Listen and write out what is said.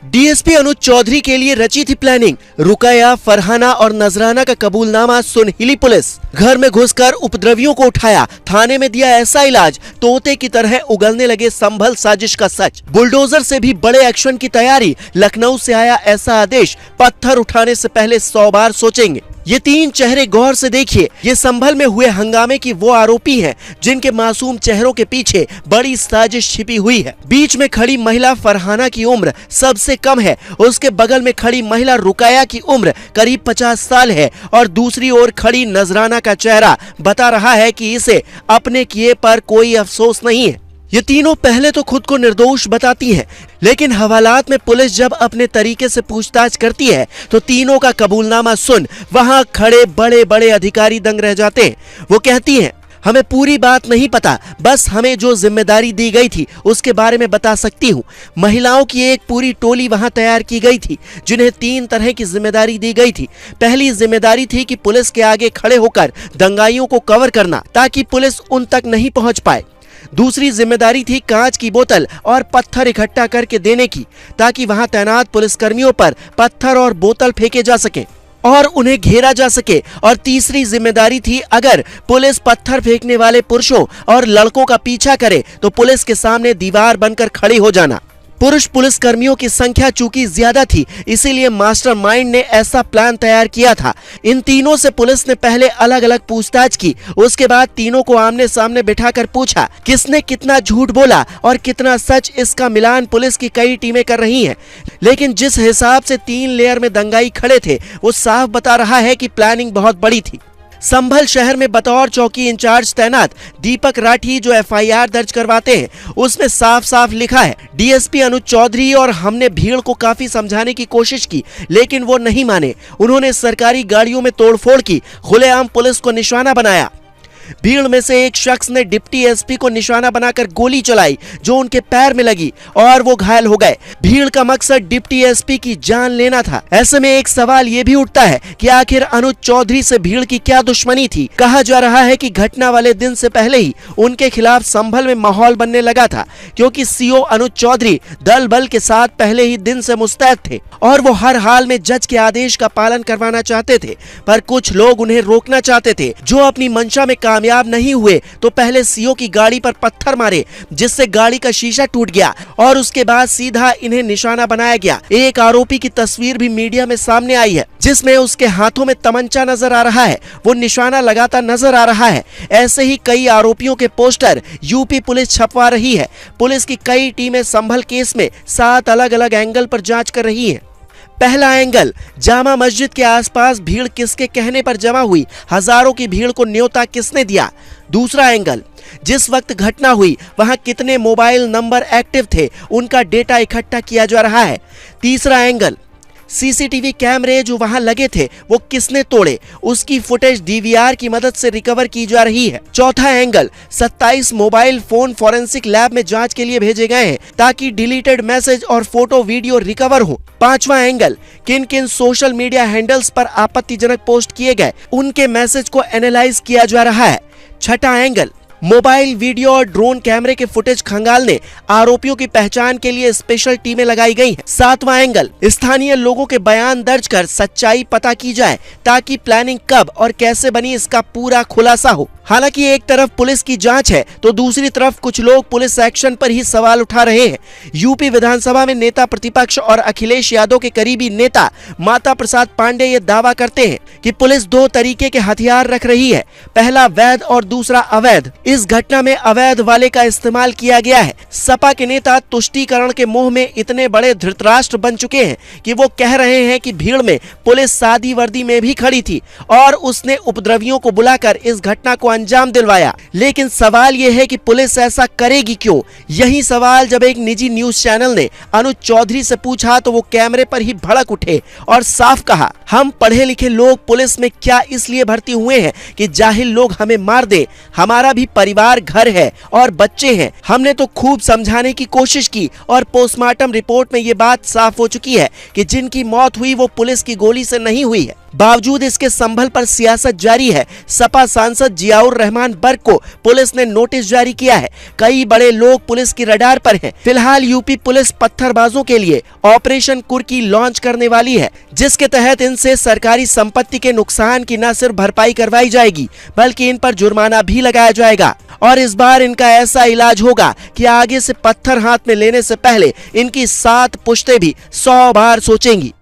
DSP अनुज चौधरी के लिए रची थी प्लानिंग। रुकैया, फरहाना और नजराना का कबूलनामा सुन हिली पुलिस। घर में घुसकर उपद्रवियों को उठाया, थाने में दिया ऐसा इलाज, तोते की तरह उगलने लगे संभल साजिश का सच। बुलडोजर से भी बड़े एक्शन की तैयारी। लखनऊ से आया ऐसा आदेश, पत्थर उठाने से पहले 100 बार सोचेंगे। ये तीन चेहरे गौर से देखिए। ये संभल में हुए हंगामे की वो आरोपी हैं जिनके मासूम चेहरों के पीछे बड़ी साजिश छिपी हुई है। बीच में खड़ी महिला फरहाना की उम्र सबसे कम है। उसके बगल में खड़ी महिला रुकैया की उम्र करीब 50 साल है और दूसरी ओर खड़ी नजराना का चेहरा बता रहा है कि इसे अपने किए पर कोई अफसोस नहीं है। ये तीनों पहले तो खुद को निर्दोष बताती हैं, लेकिन हवालात में पुलिस जब अपने तरीके से पूछताछ करती है तो तीनों का कबूलनामा सुन वहां खड़े बड़े बड़े अधिकारी दंग रह जाते हैं। वो कहती हैं, हमें पूरी बात नहीं पता, बस हमें जो जिम्मेदारी दी गई थी उसके बारे में बता सकती हूँ। महिलाओं की एक पूरी टोली वहां तैयार की गई थी जिन्हें 3 तरह की जिम्मेदारी दी गई थी। पहली जिम्मेदारी थी कि पुलिस के आगे खड़े होकर दंगाइयों को कवर करना ताकि पुलिस उन तक नहीं पहुंच पाए। दूसरी जिम्मेदारी थी कांच की बोतल और पत्थर इकट्ठा करके देने की ताकि वहां तैनात पुलिसकर्मियों पर पत्थर और बोतल फेंके जा सके और उन्हें घेरा जा सके। और तीसरी जिम्मेदारी थी अगर पुलिस पत्थर फेंकने वाले पुरुषों और लड़कों का पीछा करे तो पुलिस के सामने दीवार बनकर खड़े हो जाना। पुरुष पुलिसकर्मियों की संख्या चूंकि ज्यादा थी, इसीलिए मास्टरमाइंड ने ऐसा प्लान तैयार किया था। इन तीनों से पुलिस ने पहले अलग अलग पूछताछ की, उसके बाद तीनों को आमने सामने बिठाकर पूछा किसने कितना झूठ बोला और कितना सच। इसका मिलान पुलिस की कई टीमें कर रही हैं, लेकिन जिस हिसाब से 3 लेयर में दंगाई खड़े थे वो साफ बता रहा है कि प्लानिंग बहुत बड़ी थी। संभल शहर में बतौर चौकी इंचार्ज तैनात दीपक राठी जो एफआईआर दर्ज करवाते हैं उसमें साफ साफ लिखा है डीएसपी अनुज चौधरी। और हमने भीड़ को काफी समझाने की कोशिश की लेकिन वो नहीं माने। उन्होंने सरकारी गाड़ियों में तोड़फोड़ की, खुलेआम पुलिस को निशाना बनाया। भीड़ में से एक शख्स ने डिप्टी एसपी को निशाना बनाकर गोली चलाई जो उनके पैर में लगी और वो घायल हो गए। भीड़ का मकसद डिप्टी एसपी की जान लेना था। ऐसे में एक सवाल ये भी उठता है कि आखिर अनुज चौधरी से भीड़ की क्या दुश्मनी थी। कहा जा रहा है कि घटना वाले दिन से पहले ही उनके खिलाफ संभल में माहौल बनने लगा था, क्योंकि सीओ अनुज चौधरी दल बल के साथ पहले ही दिन से मुस्तैद थे और वो हर हाल में जज के आदेश का पालन करवाना चाहते थे। पर कुछ लोग उन्हें रोकना चाहते थे जो अपनी मंशा में कामयाब नहीं हुए तो पहले सीओ की गाड़ी पर पत्थर मारे जिससे गाड़ी का शीशा टूट गया और उसके बाद सीधा इन्हें निशाना बनाया गया। एक आरोपी की तस्वीर भी मीडिया में सामने आई है जिसमें उसके हाथों में तमंचा नजर आ रहा है, वो निशाना लगाता नजर आ रहा है। ऐसे ही कई आरोपियों के पोस्टर यूपी पुलिस छपवा रही है। पुलिस की कई टीमें संभल केस में 7 अलग अलग एंगल पर जांच कर रही हैं। पहला एंगल, जामा मस्जिद के आसपास भीड़ किसके कहने पर जमा हुई, हजारों की भीड़ को न्योता किसने दिया। दूसरा एंगल, जिस वक्त घटना हुई वहां कितने मोबाइल नंबर एक्टिव थे, उनका डेटा इकट्ठा किया जा रहा है। तीसरा एंगल, सीसीटीवी कैमरे जो वहां लगे थे वो किसने तोड़े, उसकी फुटेज डीवीआर की मदद से रिकवर की जा रही है। चौथा angle, 27 mobile phone forensic lab में जांच के लिए भेजे गए हैं ताकि डिलीटेड मैसेज और फोटो वीडियो रिकवर हो। पांचवा एंगल, किन किन सोशल मीडिया हैंडल्स पर आपत्तिजनक पोस्ट किए गए उनके मैसेज को एनालाइज किया जा रहा है। छठा एंगल, मोबाइल वीडियो और ड्रोन कैमरे के फुटेज खंगालने, आरोपियों की पहचान के लिए स्पेशल टीमें लगाई गई हैं। सातवां एंगल, स्थानीय लोगों के बयान दर्ज कर सच्चाई पता की जाए ताकि प्लानिंग कब और कैसे बनी इसका पूरा खुलासा हो। हालांकि एक तरफ पुलिस की जांच है तो दूसरी तरफ कुछ लोग पुलिस एक्शन पर ही सवाल उठा रहे हैं। यूपी विधानसभा में नेता प्रतिपक्ष और अखिलेश यादव के करीबी नेता माता प्रसाद पांडे ये दावा करते हैं कि पुलिस 2 तरीके के हथियार रख रही है, पहला वैध और दूसरा अवैध। इस घटना में अवैध वाले का इस्तेमाल किया गया है। सपा के नेता तुष्टीकरण के मोह में इतने बड़े धृतराष्ट्र बन चुके हैं कि वो कह रहे हैं कि भीड़ में पुलिस सादी वर्दी में भी खड़ी थी और उसने उपद्रवियों को बुलाकर इस घटना को अंजाम दिलवाया। लेकिन सवाल यह है कि पुलिस ऐसा करेगी क्यों? यही सवाल जब एक निजी न्यूज चैनल ने अनुज चौधरी से पूछा तो वो कैमरे पर ही भड़क उठे और साफ कहा, हम पढ़े लिखे लोग पुलिस में क्या इसलिए भर्ती हुए हैं कि जाहिल लोग हमें मार दे? हमारा भी परिवार, घर है और बच्चे हैं। हमने तो खूब समझाने की कोशिश की और पोस्टमार्टम रिपोर्ट में ये बात साफ हो चुकी है कि जिनकी मौत हुई वो पुलिस की गोली से नहीं हुई है। बावजूद इसके संभल पर सियासत जारी है। सपा सांसद जियाउर रहमान बर्क को पुलिस ने नोटिस जारी किया है। कई बड़े लोग पुलिस की रडार पर हैं। फिलहाल यूपी पुलिस पत्थरबाजों के लिए ऑपरेशन कुर्की लॉन्च करने वाली है, जिसके तहत इनसे सरकारी संपत्ति के नुकसान की न सिर्फ भरपाई करवाई जाएगी बल्कि इन पर जुर्माना भी लगाया जाएगा। और इस बार इनका ऐसा इलाज होगा कि आगे से पत्थर हाथ में लेने से पहले इनकी 7 पुश्तें भी 100 बार सोचेंगी।